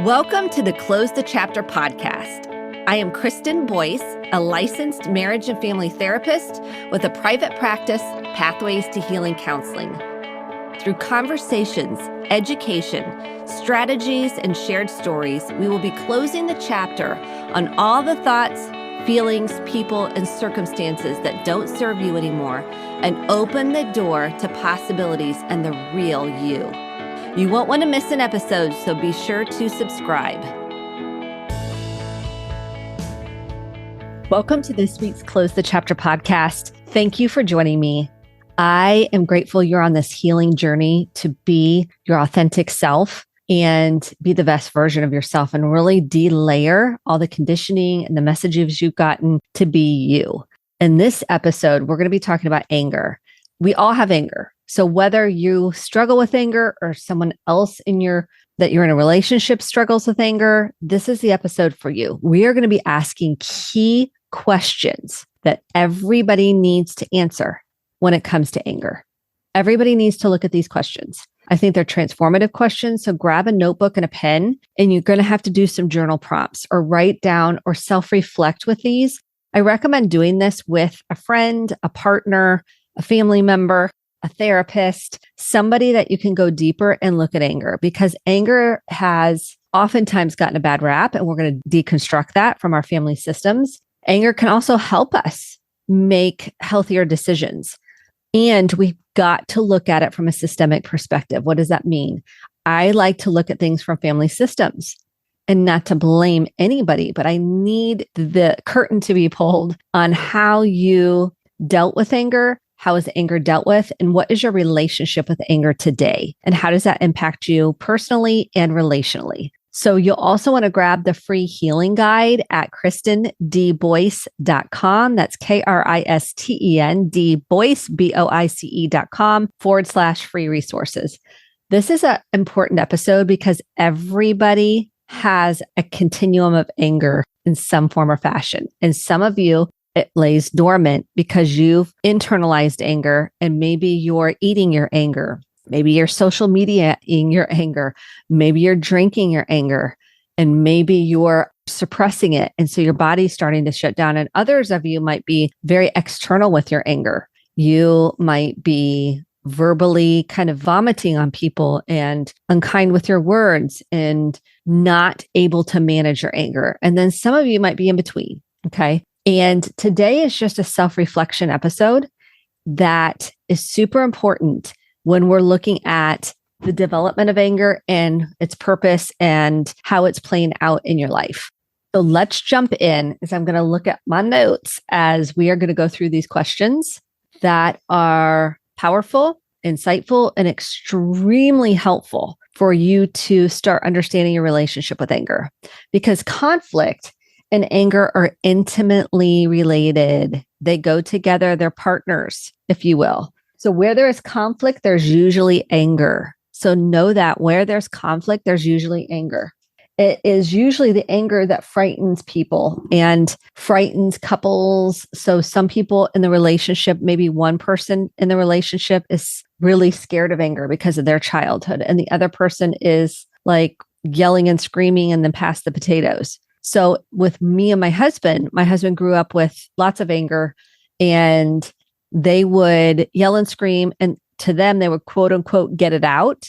Welcome to the Close the Chapter podcast. I am Kristen Boyce, a licensed marriage and family therapist with a private practice, Pathways to Healing Counseling. Through conversations, education, strategies, and shared stories, we will be closing the chapter on all the thoughts, feelings, people, and circumstances that don't serve you anymore and open the door to possibilities and the real you. You won't want to miss an episode, so be sure to subscribe. Welcome to this week's Close the Chapter podcast. Thank you for joining me. I am grateful you're on this healing journey to be your authentic self and be the best version of yourself and really de-layer all the conditioning and the messages you've gotten to be you. In this episode, we're going to be talking about anger. We all have anger. So whether you struggle with anger or someone else that you're in a relationship struggles with anger, this is the episode for you. We are going to be asking key questions that everybody needs to answer when it comes to anger. Everybody needs to look at these questions. I think they're transformative questions. So grab a notebook and a pen, and you're going to have to do some journal prompts or write down or self-reflect with these. I recommend doing this with a friend, a partner, a family member, a therapist, somebody that you can go deeper and look at anger, because anger has oftentimes gotten a bad rap, and we're going to deconstruct that from our family systems. Anger can also help us make healthier decisions. And we've got to look at it from a systemic perspective. What does that mean? I like to look at things from family systems, and not to blame anybody, but I need the curtain to be pulled on how you dealt with anger. How is anger dealt with? And what is your relationship with anger today? And how does that impact you personally and relationally? So you'll also want to grab the free healing guide at kristendboyce.com. That's KRISTEN Boyce.com/free resources. This is an important episode because everybody has a continuum of anger in some form or fashion. And some of you, it lays dormant because you've internalized anger, and maybe you're eating your anger. Maybe you're social media-ing your anger. Maybe you're drinking your anger, and maybe you're suppressing it. And so your body's starting to shut down. And others of you might be very external with your anger. You might be verbally kind of vomiting on people and unkind with your words and not able to manage your anger. And then some of you might be in between. Okay. And today is just a self-reflection episode that is super important when we're looking at the development of anger and its purpose and how it's playing out in your life. So let's jump in as I'm going to look at my notes as we are going to go through these questions that are powerful, insightful, and extremely helpful for you to start understanding your relationship with anger. Because conflict and anger are intimately related. They go together. They're partners, if you will. So where there is conflict, there's usually anger. So know that where there's conflict, there's usually anger. It is usually the anger that frightens people and frightens couples. So some people in the relationship, maybe one person in the relationship is really scared of anger because of their childhood. And the other person is like yelling and screaming and then pass the potatoes. So with me and my husband grew up with lots of anger, and they would yell and scream. And to them, they would quote unquote, get it out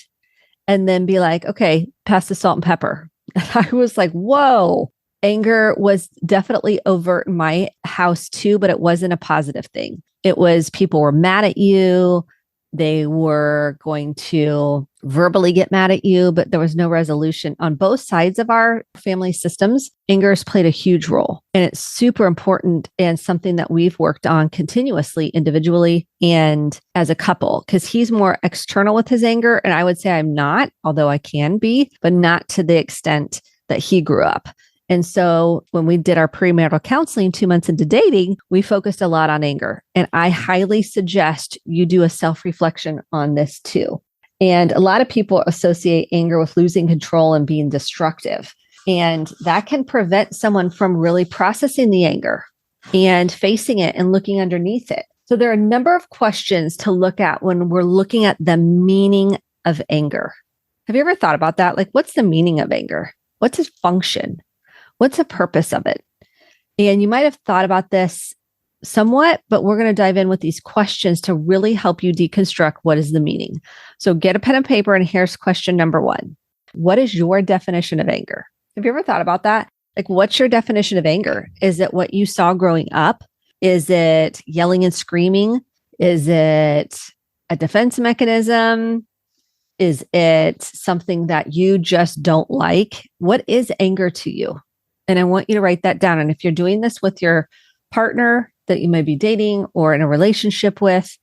and then be like, okay, pass the salt and pepper. And I was like, whoa, anger was definitely overt in my house too, but it wasn't a positive thing. It was people were mad at you. They were going to verbally get mad at you, but there was no resolution on both sides of our family systems. Anger has played a huge role, and it's super important and something that we've worked on continuously, individually and as a couple, because he's more external with his anger. And I would say I'm not, although I can be, but not to the extent that he grew up. And so when we did our premarital counseling 2 months into dating, we focused a lot on anger. And I highly suggest you do a self-reflection on this too. And a lot of people associate anger with losing control and being destructive. And that can prevent someone from really processing the anger and facing it and looking underneath it. So there are a number of questions to look at when we're looking at the meaning of anger. Have you ever thought about that? Like, what's the meaning of anger? What's its function? What's the purpose of it? And you might have thought about this somewhat, but we're going to dive in with these questions to really help you deconstruct what is the meaning. So get a pen and paper, and here's question number 1. What is your definition of anger? Have you ever thought about that? Like, what's your definition of anger? Is it what you saw growing up? Is it yelling and screaming? Is it a defense mechanism? Is it something that you just don't like? What is anger to you? And I want you to write that down. And if you're doing this with your partner that you may be dating or in a relationship with,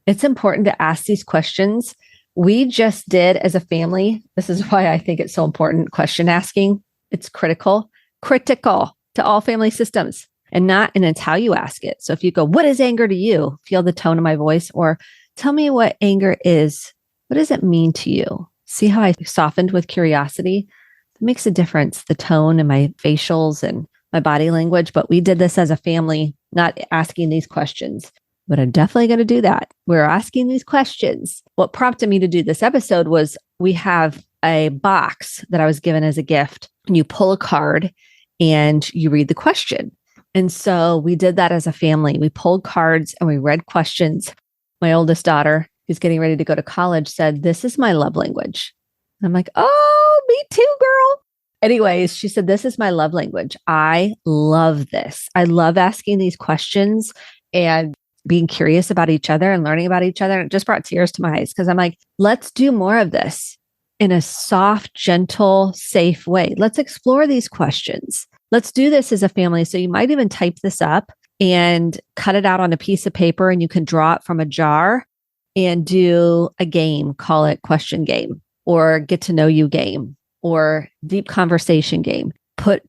it's important to ask these questions. We just did as a family. This is why I think it's so important. Question asking. It's critical to all family systems, and it's how you ask it. So if you go, what is anger to you? Feel the tone of my voice, or tell me what anger is. What does it mean to you? See how I softened with curiosity? It makes a difference, the tone and my facials and my body language. But we did this as a family, not asking these questions. But I'm definitely going to do that. We're asking these questions. What prompted me to do this episode was we have a box that I was given as a gift. And you pull a card and you read the question. And so we did that as a family. We pulled cards and we read questions. My oldest daughter, who's getting ready to go to college, said, "This is my love language." I'm like, "Oh, me too, girl." Anyways, she said, "This is my love language. I love this. I love asking these questions and being curious about each other and learning about each other." And it just brought tears to my eyes because I'm like, let's do more of this in a soft, gentle, safe way. Let's explore these questions. Let's do this as a family. So you might even type this up and cut it out on a piece of paper, and you can draw it from a jar and do a game, call it question game or get to know you game or deep conversation game.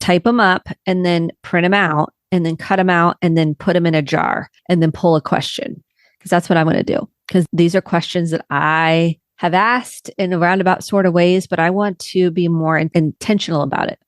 Type them up and then print them out and then cut them out and then put them in a jar and then pull a question. Because that's what I'm going to do. Because these are questions that I have asked in a roundabout sort of ways, but I want to be more intentional about it.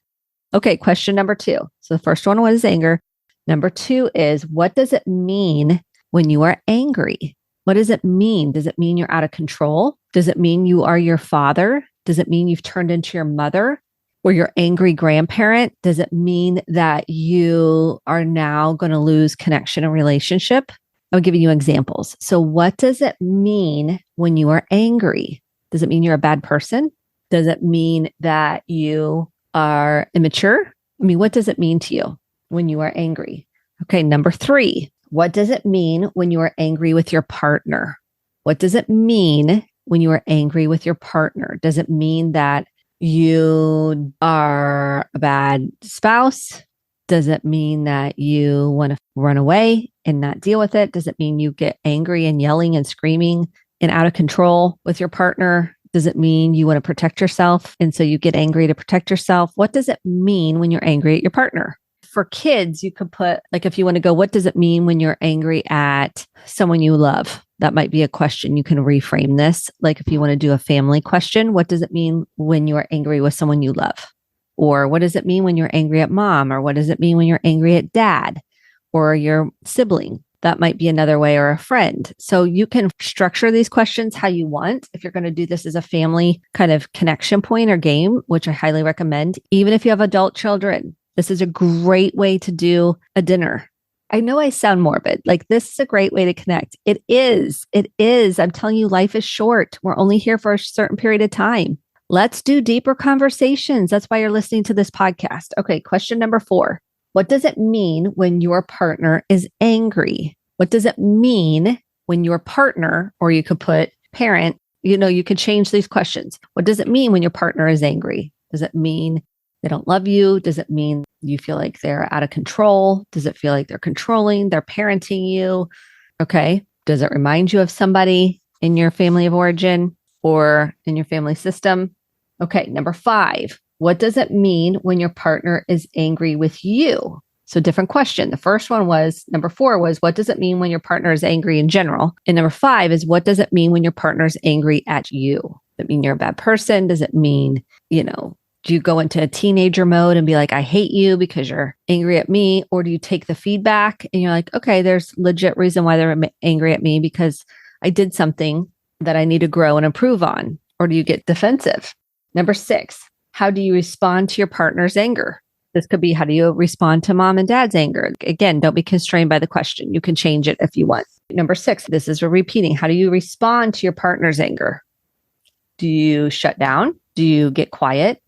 Okay, question number 2. So the first one was anger. Number 2 is, what does it mean when you are angry? What does it mean? Does it mean you're out of control? Does it mean you are your father? Does it mean you've turned into your mother or your angry grandparent? Does it mean that you are now going to lose connection and relationship? I'm giving you examples. So what does it mean when you are angry? Does it mean you're a bad person? Does it mean that you are immature? I mean, what does it mean to you when you are angry? Okay, number 3. What does it mean when you are angry with your partner? What does it mean when you are angry with your partner? Does it mean that you are a bad spouse? Does it mean that you want to run away and not deal with it? Does it mean you get angry and yelling and screaming and out of control with your partner? Does it mean you want to protect yourself and so you get angry to protect yourself? What does it mean when you're angry at your partner? For kids, you could put, like, if you want to go, what does it mean when you're angry at someone you love? That might be a question. You can reframe this. Like if you want to do a family question, what does it mean when you are angry with someone you love? Or what does it mean when you're angry at mom? Or what does it mean when you're angry at dad or your sibling? That might be another way, or a friend. So you can structure these questions how you want. If you're going to do this as a family kind of connection point or game, which I highly recommend, even if you have adult children, this is a great way to do a dinner. I know I sound morbid. Like, this is a great way to connect. It is. It is. I'm telling you, life is short. We're only here for a certain period of time. Let's do deeper conversations. That's why you're listening to this podcast. Okay, question number 4. What does it mean when your partner is angry? What does it mean when your partner, or you could put parent, you could change these questions. What does it mean when your partner is angry? Does it mean they don't love you? Does it mean you feel like they're out of control? Does it feel like they're controlling, they're parenting you? Okay. Does it remind you of somebody in your family of origin or in your family system? Okay. Number 5. What does it mean when your partner is angry with you? So different question. The first one was, number 4 was, what does it mean when your partner is angry in general? And number 5 is, what does it mean when your partner is angry at you? Does it mean you're a bad person? Does it mean, do you go into a teenager mode and be like, I hate you because you're angry at me? Or do you take the feedback and you're like, okay, there's legit reason why they're angry at me because I did something that I need to grow and improve on? Or do you get defensive? Number 6, How do you respond to your partner's anger? This could be, how do you respond to mom and dad's anger? Again, don't be constrained by the question. You can change it if you want. Number 6, this is repeating. How do you respond to your partner's anger? Do you shut down? Do you get quiet?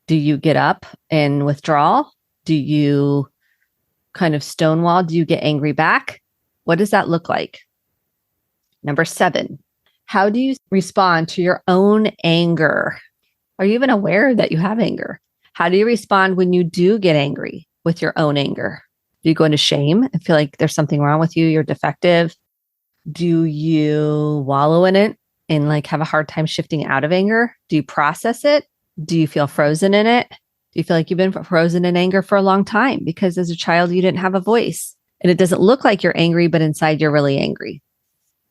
Do you get up and withdraw? Do you kind of stonewall? Do you get angry back? What does that look like? Number 7, how do you respond to your own anger? Are you even aware that you have anger? How do you respond when you do get angry with your own anger? Do you go into shame and feel like there's something wrong with you? You're defective? Do you wallow in it and like have a hard time shifting out of anger? Do you process it? Do you feel frozen in it? Do you feel like you've been frozen in anger for a long time because as a child, you didn't have a voice and it doesn't look like you're angry, but inside you're really angry?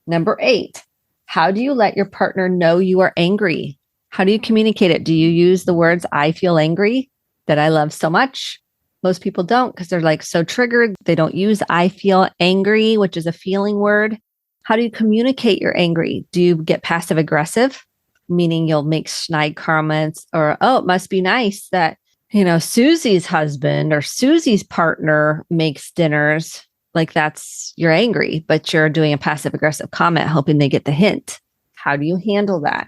Number 8, how do you let your partner know you are angry? How do you communicate it? Do you use the words, I feel angry, that I love so much? Most people don't because they're like so triggered. They don't use I feel angry, which is a feeling word. How do you communicate you're angry? Do you get passive aggressive? Meaning you'll make snide comments or, oh, it must be nice that, Susie's husband or Susie's partner makes dinners. Like that's, you're angry, but you're doing a passive aggressive comment, hoping they get the hint. How do you handle that?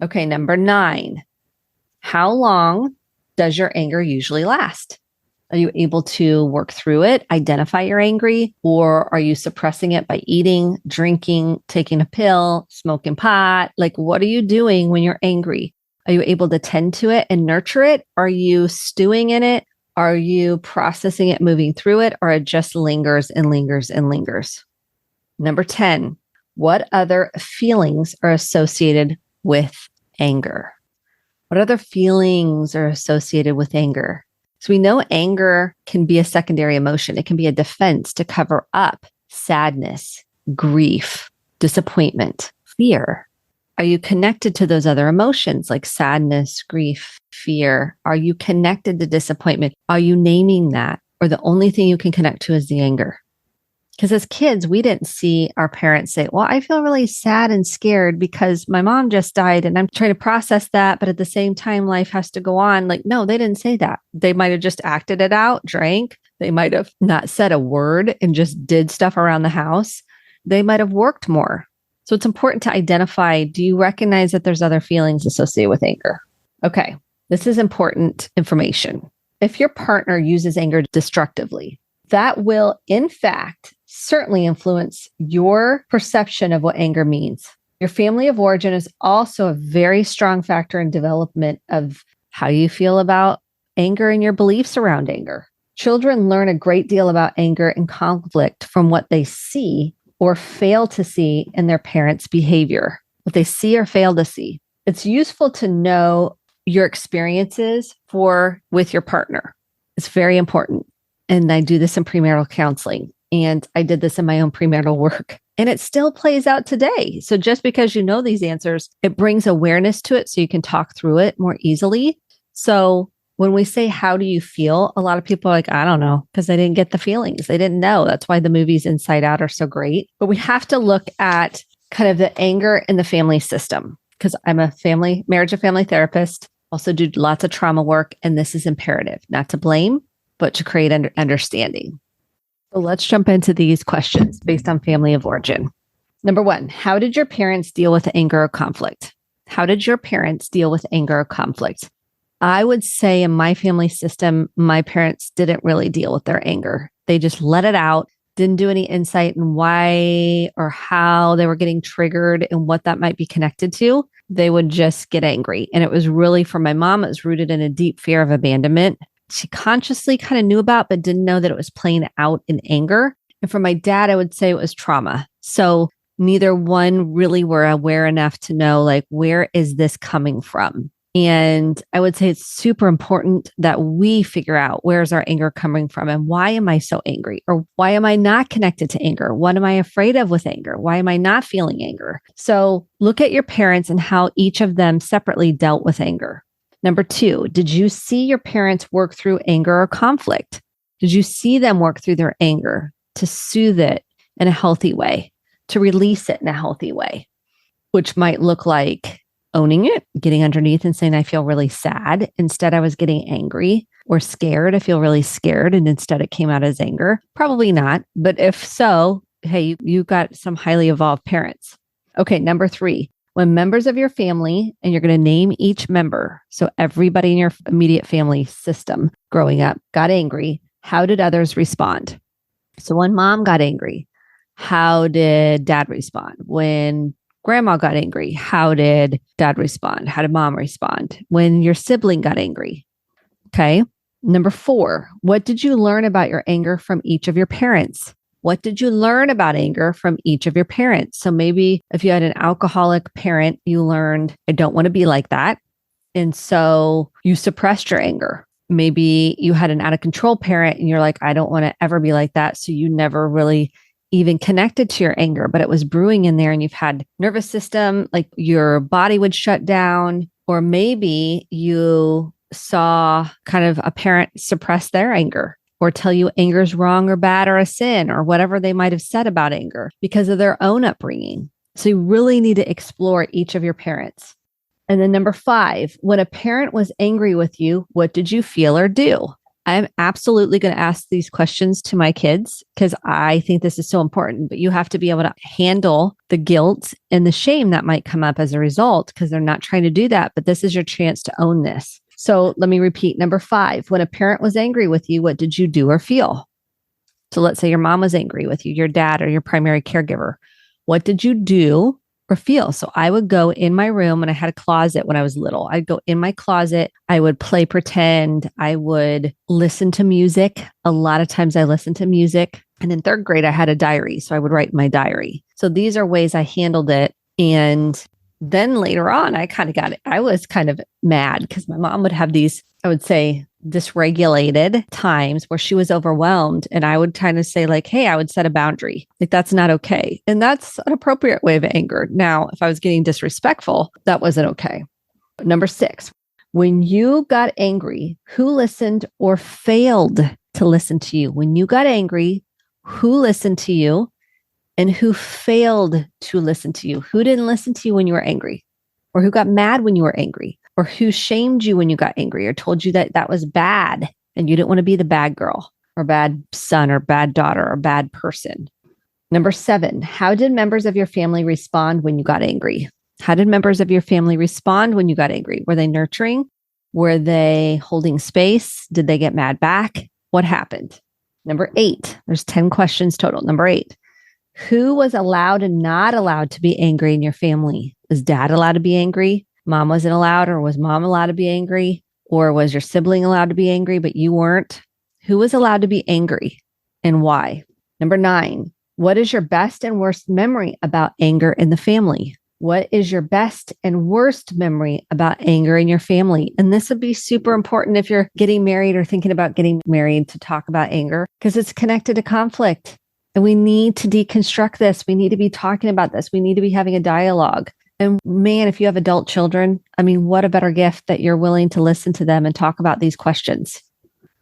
Okay, number 9, how long does your anger usually last? Are you able to work through it, identify you're angry, or are you suppressing it by eating, drinking, taking a pill, smoking pot? Like, what are you doing when you're angry? Are you able to tend to it and nurture it? Are you stewing in it? Are you processing it, moving through it, or it just lingers and lingers and lingers? Number 10, what other feelings are associated with anger? What other feelings are associated with anger? So we know anger can be a secondary emotion. It can be a defense to cover up sadness, grief, disappointment, fear. Are you connected to those other emotions like sadness, grief, fear? Are you connected to disappointment? Are you naming that? Or the only thing you can connect to is the anger? Because as kids, we didn't see our parents say, well, I feel really sad and scared because my mom just died and I'm trying to process that. But at the same time, life has to go on. Like, no, they didn't say that. They might have just acted it out, drank. They might have not said a word and just did stuff around the house. They might have worked more. So it's important to identify, do you recognize that there's other feelings associated with anger? Okay, this is important information. If your partner uses anger destructively, that will, in fact, certainly influence your perception of what anger means. Your family of origin is also a very strong factor in development of how you feel about anger and your beliefs around anger. Children learn a great deal about anger and conflict from what they see or fail to see in their parents' behavior, what they see or fail to see. It's useful to know your experiences with your partner. It's very important. And I do this in premarital counseling. And I did this in my own premarital work. And it still plays out today. So just because you know these answers, it brings awareness to it so you can talk through it more easily. So when we say, how do you feel? A lot of people are like, I don't know, because they didn't get the feelings. They didn't know. That's why the movies Inside Out are so great. But we have to look at kind of the anger in the family system, because I'm a marriage and family therapist, also do lots of trauma work. And this is imperative, not to blame, but to create understanding. So let's jump into these questions based on family of origin. Number 1, how did your parents deal with anger or conflict? How did your parents deal with anger or conflict? I would say in my family system, my parents didn't really deal with their anger. They just let it out, didn't do any insight in why or how they were getting triggered and what that might be connected to. They would just get angry. And it was really, for my mom, it was rooted in a deep fear of abandonment. She consciously kind of knew about, but didn't know that it was playing out in anger. And for my dad, I would say it was trauma. So neither one really were aware enough to know, like, where is this coming from? And I would say it's super important that we figure out, where's our anger coming from and why am I so angry? Or why am I not connected to anger? What am I afraid of with anger? Why am I not feeling anger? So look at your parents and how each of them separately dealt with anger. Number 2, did you see your parents work through anger or conflict? Did you see them work through their anger to soothe it in a healthy way, to release it in a healthy way, which might look like owning it, getting underneath and saying, I feel really sad. Instead, I was getting angry or scared. I feel really scared. And instead it came out as anger. Probably not. But if so, hey, you got some highly evolved parents. Okay. Number 3, when members of your family, and you're going to name each member. So everybody in your immediate family system growing up got angry. How did others respond? So when mom got angry, how did dad respond? When grandma got angry, how did dad respond? How did mom respond? When your sibling got angry? Okay. Number 4, what did you learn about your anger from each of your parents? What did you learn about anger from each of your parents? So maybe if you had an alcoholic parent, you learned, I don't want to be like that. And so you suppressed your anger. Maybe you had an out of control parent and you're like, I don't want to ever be like that. So you never really even connected to your anger, but it was brewing in there and you've had nervous system, like your body would shut down. Or maybe you saw kind of a parent suppress their anger or tell you anger is wrong or bad or a sin or whatever they might have said about anger because of their own upbringing. So you really need to explore each of your parents. And then number 5, when a parent was angry with you, what did you feel or do? I'm absolutely going to ask these questions to my kids because I think this is so important, but you have to be able to handle the guilt and the shame that might come up as a result because they're not trying to do that, but this is your chance to own this. So let me repeat. Number 5, when a parent was angry with you, what did you do or feel? So let's say your mom was angry with you, your dad or your primary caregiver. What did you do or feel? So I would go in my room and I had a closet when I was little. I'd go in my closet. I would play pretend. I would listen to music. A lot of times I listened to music. And in 3rd grade, I had a diary. So I would write my diary. So these are ways I handled it. And then later on, I kind of got it. I was kind of mad because my mom would have these, I would say, dysregulated times where she was overwhelmed. And I would kind of say like, hey, I would set a boundary. Like, that's not okay. And that's an appropriate way of anger. Now, if I was getting disrespectful, that wasn't okay. Number 6, when you got angry, who listened or failed to listen to you? When you got angry, who listened to you and who failed to listen to you? Who didn't listen to you when you were angry? Or who got mad when you were angry? Or who shamed you when you got angry or told you that that was bad and you didn't want to be the bad girl or bad son or bad daughter or bad person? Number 7, how did members of your family respond when you got angry? How did members of your family respond when you got angry? Were they nurturing? Were they holding space? Did they get mad back? What happened? Number 8, there's 10 questions total. Number 8, who was allowed and not allowed to be angry in your family? Was dad allowed to be angry? Mom wasn't allowed, or was mom allowed to be angry? Or was your sibling allowed to be angry, but you weren't? Who was allowed to be angry and why? Number 9, what is your best and worst memory about anger in the family? What is your best and worst memory about anger in your family? And this would be super important if you're getting married or thinking about getting married to talk about anger because it's connected to conflict. And we need to deconstruct this. We need to be talking about this. We need to be having a dialogue. And man, if you have adult children, I mean, what a better gift that you're willing to listen to them and talk about these questions.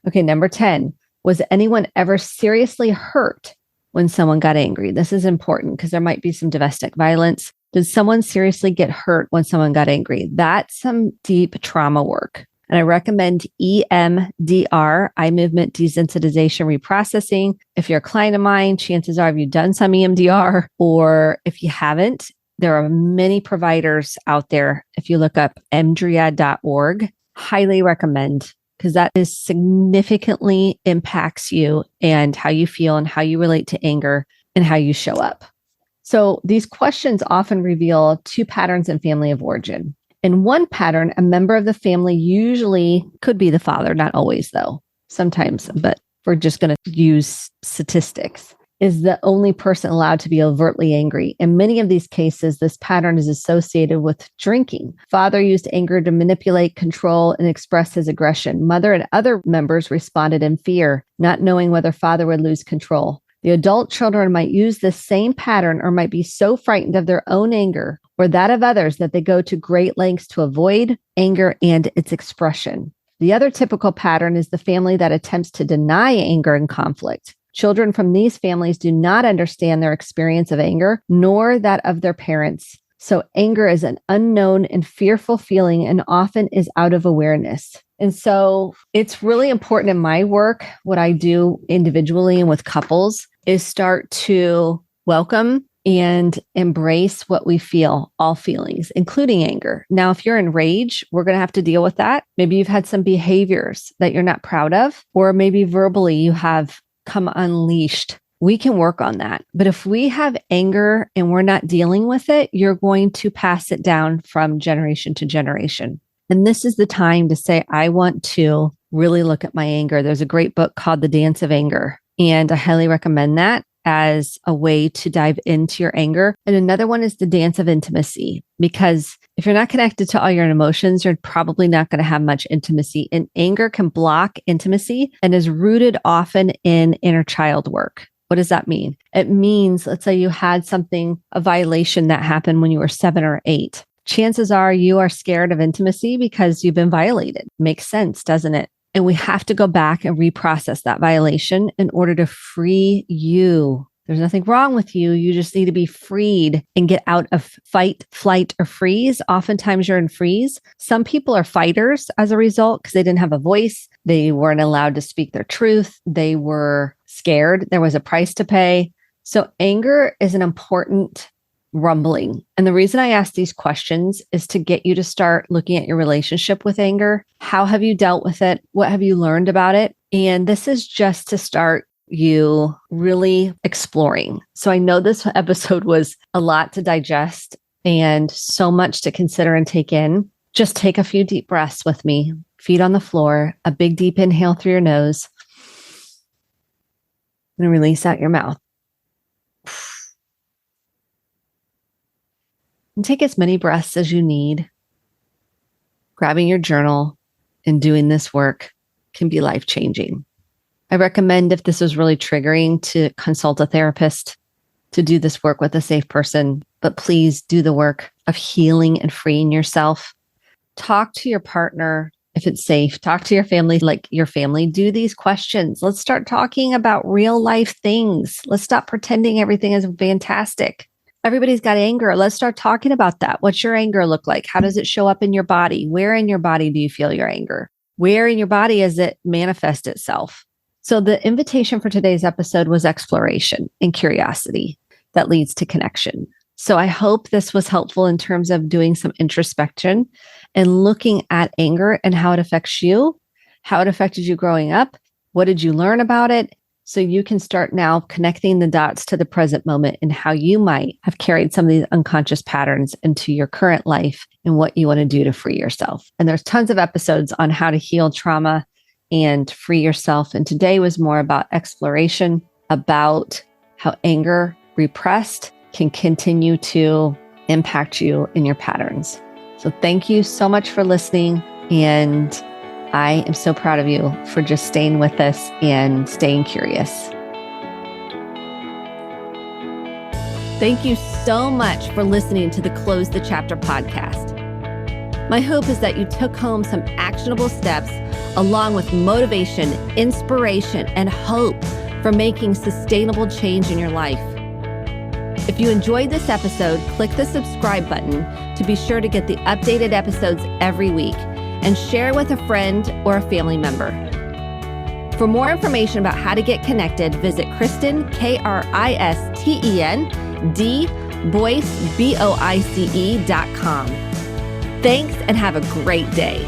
Okay, number 10, was anyone ever seriously hurt when someone got angry? This is important because there might be some domestic violence. Did someone seriously get hurt when someone got angry? That's some deep trauma work. And I recommend EMDR, eye movement desensitization reprocessing. If you're a client of mine, chances are you've done some EMDR, or if you haven't, there are many providers out there. If you look up emdria.org, highly recommend because that is significantly impacts you and how you feel and how you relate to anger and how you show up. So these questions often reveal 2 patterns in family of origin. In one pattern, a member of the family usually could be the father, not always though, sometimes, but we're just going to use statistics, is the only person allowed to be overtly angry. In many of these cases, this pattern is associated with drinking. Father used anger to manipulate, control, and express his aggression. Mother and other members responded in fear, not knowing whether father would lose control. The adult children might use this same pattern or might be so frightened of their own anger or that of others that they go to great lengths to avoid anger and its expression. The other typical pattern is the family that attempts to deny anger and conflict. Children from these families do not understand their experience of anger, nor that of their parents. So anger is an unknown and fearful feeling and often is out of awareness. And so it's really important in my work, what I do individually and with couples, is start to welcome and embrace what we feel, all feelings, including anger. Now, if you're in rage, we're going to have to deal with that. Maybe you've had some behaviors that you're not proud of, or maybe verbally you have come unleashed. We can work on that. But if we have anger and we're not dealing with it, you're going to pass it down from generation to generation. And this is the time to say, I want to really look at my anger. There's a great book called The Dance of Anger, and I highly recommend that as a way to dive into your anger. And another one is The Dance of Intimacy, because if you're not connected to all your emotions, you're probably not going to have much intimacy. And anger can block intimacy and is rooted often in inner child work. What does that mean? It means, let's say you had a violation that happened when you were 7 or 8. Chances are you are scared of intimacy because you've been violated. Makes sense, doesn't it? And we have to go back and reprocess that violation in order to free you. There's nothing wrong with you. You just need to be freed and get out of fight, flight, or freeze. Oftentimes you're in freeze. Some people are fighters as a result because they didn't have a voice. They weren't allowed to speak their truth. They were scared. There was a price to pay. So anger is an important rumbling. And the reason I ask these questions is to get you to start looking at your relationship with anger. How have you dealt with it? What have you learned about it? And this is just to start you really exploring. So I know this episode was a lot to digest and so much to consider and take in. Just take a few deep breaths with me, feet on the floor, a big deep inhale through your nose, and release out your mouth. And take as many breaths as you need. Grabbing your journal and doing this work can be life-changing. I recommend, if this is really triggering, to consult a therapist to do this work with a safe person, but please do the work of healing and freeing yourself. Talk to your partner if it's safe. Talk to your family like your family. Do these questions. Let's start talking about real life things. Let's stop pretending everything is fantastic. Everybody's got anger. Let's start talking about that. What's your anger look like? How does it show up in your body? Where in your body do you feel your anger? Where in your body does it manifest itself? So the invitation for today's episode was exploration and curiosity that leads to connection. So I hope this was helpful in terms of doing some introspection and looking at anger and how it affects you, how it affected you growing up. What did you learn about it? So you can start now connecting the dots to the present moment and how you might have carried some of these unconscious patterns into your current life and what you want to do to free yourself. And there's tons of episodes on how to heal trauma and free yourself. And today was more about exploration, about how anger repressed can continue to impact you in your patterns. So thank you so much for listening. And I am so proud of you for just staying with us and staying curious. Thank you so much for listening to the Close the Chapter podcast. My hope is that you took home some actionable steps along with motivation, inspiration, and hope for making sustainable change in your life. If you enjoyed this episode, click the subscribe button to be sure to get the updated episodes every week, and share with a friend or a family member. For more information about how to get connected, visit Kristen, KRISTEN, D, Boyce, BOICE.com. Thanks and have a great day.